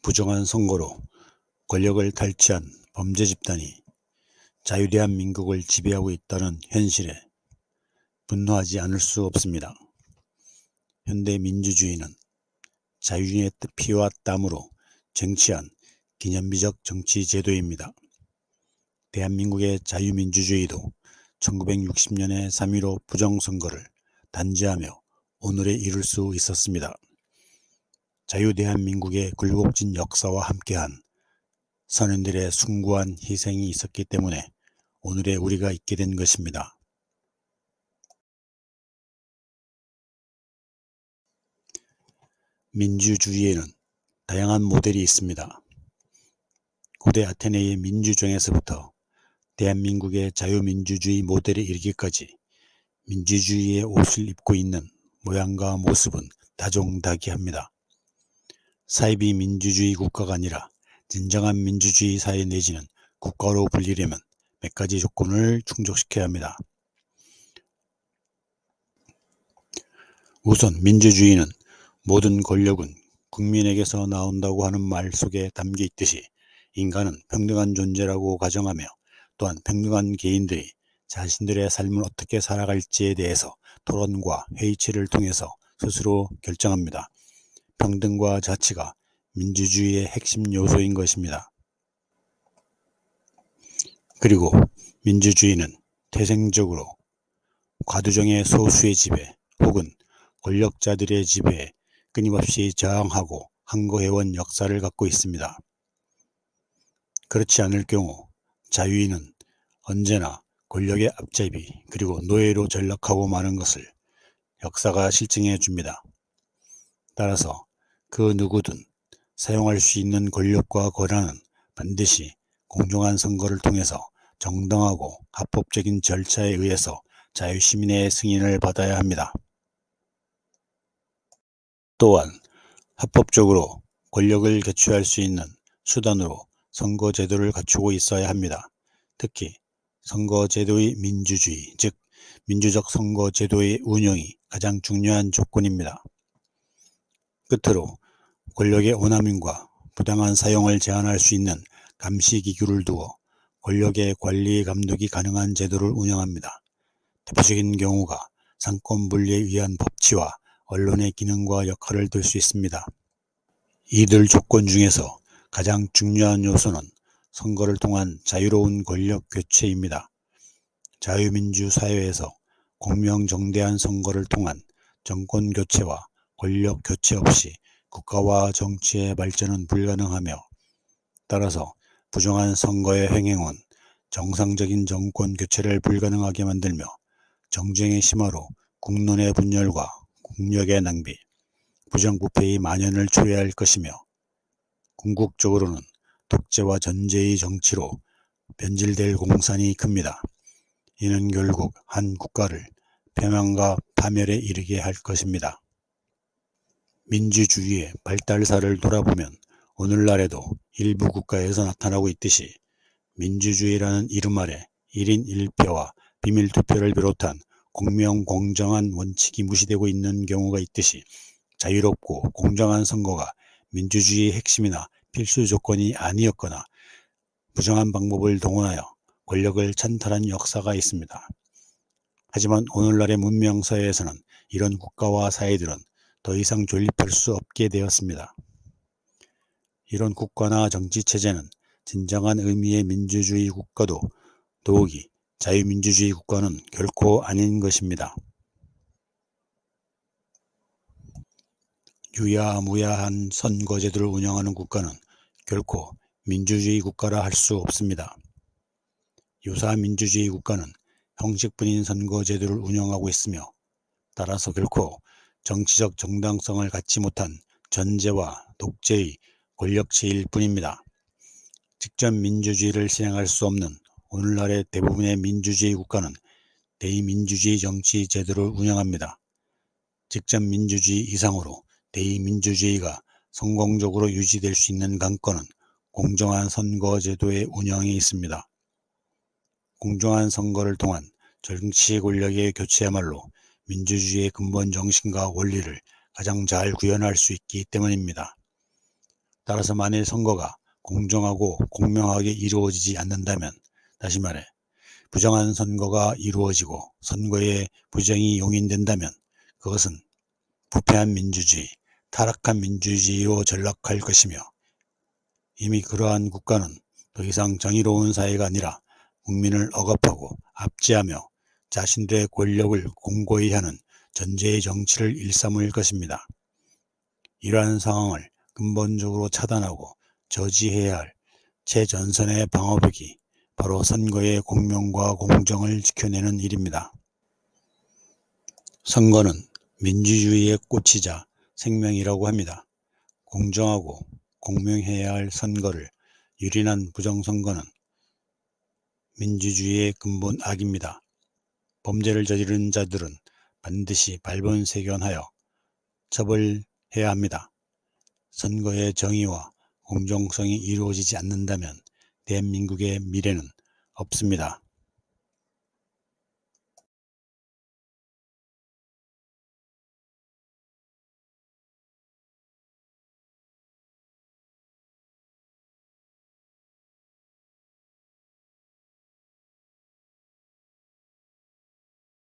부정한 선거로 권력을 탈취한 범죄 집단이 자유대한민국을 지배하고 있다는 현실에 분노하지 않을 수 없습니다. 현대 민주주의는 자유인의 피와 땀으로 쟁취한 기념비적 정치 제도입니다. 대한민국의 자유민주주의도 1960년의 3.15 부정선거를 단죄하며 오늘에 이를 수 있었습니다. 자유대한민국의 굴곡진 역사와 함께한 선원들의 숭고한 희생이 있었기 때문에 오늘의 우리가 있게 된 것입니다. 민주주의에는 다양한 모델이 있습니다. 고대 아테네의 민주정에서부터 대한민국의 자유민주주의 모델에 이르기까지 민주주의의 옷을 입고 있는 모양과 모습은 다종다기합니다. 사이비 민주주의 국가가 아니라 진정한 민주주의 사회 내지는 국가로 불리려면 몇 가지 조건을 충족시켜야 합니다. 우선 민주주의는 모든 권력은 국민에게서 나온다고 하는 말 속에 담겨 있듯이 인간은 평등한 존재라고 가정하며 또한 평등한 개인들이 자신들의 삶을 어떻게 살아갈지에 대해서 토론과 회의체를 통해서 스스로 결정합니다. 평등과 자치가 민주주의의 핵심 요소인 것입니다. 그리고 민주주의는 태생적으로 과두정의 소수의 지배 혹은 권력자들의 지배에 끊임없이 저항하고 항거해온 역사를 갖고 있습니다. 그렇지 않을 경우 자유인은 언제나 권력의 앞잡이 그리고 노예로 전락하고 마는 것을 역사가 실증해 줍니다. 따라서 그 누구든 사용할 수 있는 권력과 권한은 반드시 공정한 선거를 통해서 정당하고 합법적인 절차에 의해서 자유시민의 승인을 받아야 합니다. 또한 합법적으로 권력을 개최할 수 있는 수단으로 선거제도를 갖추고 있어야 합니다. 특히 선거제도의 민주주의, 즉 민주적 선거제도의 운영이 가장 중요한 조건입니다. 끝으로 권력의 오남용과 부당한 사용을 제한할 수 있는 감시기구를 두어 권력의 관리 감독이 가능한 제도를 운영합니다. 대표적인 경우가 상권분리에 의한 법치와 언론의 기능과 역할을 들 수 있습니다. 이들 조건 중에서 가장 중요한 요소는 선거를 통한 자유로운 권력 교체입니다. 자유민주 사회에서 공명정대한 선거를 통한 정권 교체와 권력 교체 없이 국가와 정치의 발전은 불가능하며 따라서 부정한 선거의 횡행은 정상적인 정권 교체를 불가능하게 만들며 정쟁의 심화로 국론의 분열과 국력의 낭비, 부정부패의 만연을 초래할 것이며 궁극적으로는 독재와 전제의 정치로 변질될 공산이 큽니다. 이는 결국 한 국가를 폐망과 파멸에 이르게 할 것입니다. 민주주의의 발달사를 돌아보면 오늘날에도 일부 국가에서 나타나고 있듯이 민주주의라는 이름 아래 1인 1표와 비밀투표를 비롯한 공명공정한 원칙이 무시되고 있는 경우가 있듯이 자유롭고 공정한 선거가 민주주의의 핵심이나 필수 조건이 아니었거나 부정한 방법을 동원하여 권력을 찬탈한 역사가 있습니다. 하지만 오늘날의 문명사회에서는 이런 국가와 사회들은 더 이상 존립할 수 없게 되었습니다. 이런 국가나 정치체제는 진정한 의미의 민주주의 국가도 더욱이 자유민주주의 국가는 결코 아닌 것입니다. 유야무야한 선거제도를 운영하는 국가는 결코 민주주의 국가라 할 수 없습니다. 유사민주주의 국가는 형식뿐인 선거제도를 운영하고 있으며 따라서 결코 정치적 정당성을 갖지 못한 전제와 독재의 권력체일 뿐입니다. 직접 민주주의를 실행할 수 없는 오늘날의 대부분의 민주주의 국가는 대의민주주의 정치 제도를 운영합니다. 직접 민주주의 이상으로 대의민주주의가 성공적으로 유지될 수 있는 관건은 공정한 선거제도의 운영에 있습니다. 공정한 선거를 통한 정치 권력의 교체야말로 민주주의의 근본 정신과 원리를 가장 잘 구현할 수 있기 때문입니다. 따라서 만일 선거가 공정하고 공명하게 이루어지지 않는다면, 다시 말해 부정한 선거가 이루어지고 선거에 부정이 용인된다면 그것은 부패한 민주주의, 타락한 민주주의로 전락할 것이며, 이미 그러한 국가는 더 이상 정의로운 사회가 아니라 국민을 억압하고 압제하며 자신들의 권력을 공고히 하는 전제의 정치를 일삼을 것입니다. 이러한 상황을 근본적으로 차단하고 저지해야 할 최전선의 방어벽이 바로 선거의 공명과 공정을 지켜내는 일입니다. 선거는 민주주의의 꽃이자 생명이라고 합니다. 공정하고 공명해야 할 선거를 유린한 부정선거는 민주주의의 근본 악입니다. 범죄를 저지른 자들은 반드시 발본색연하여 처벌해야 합니다. 선거의 정의와 공정성이 이루어지지 않는다면 대한민국의 미래는 없습니다.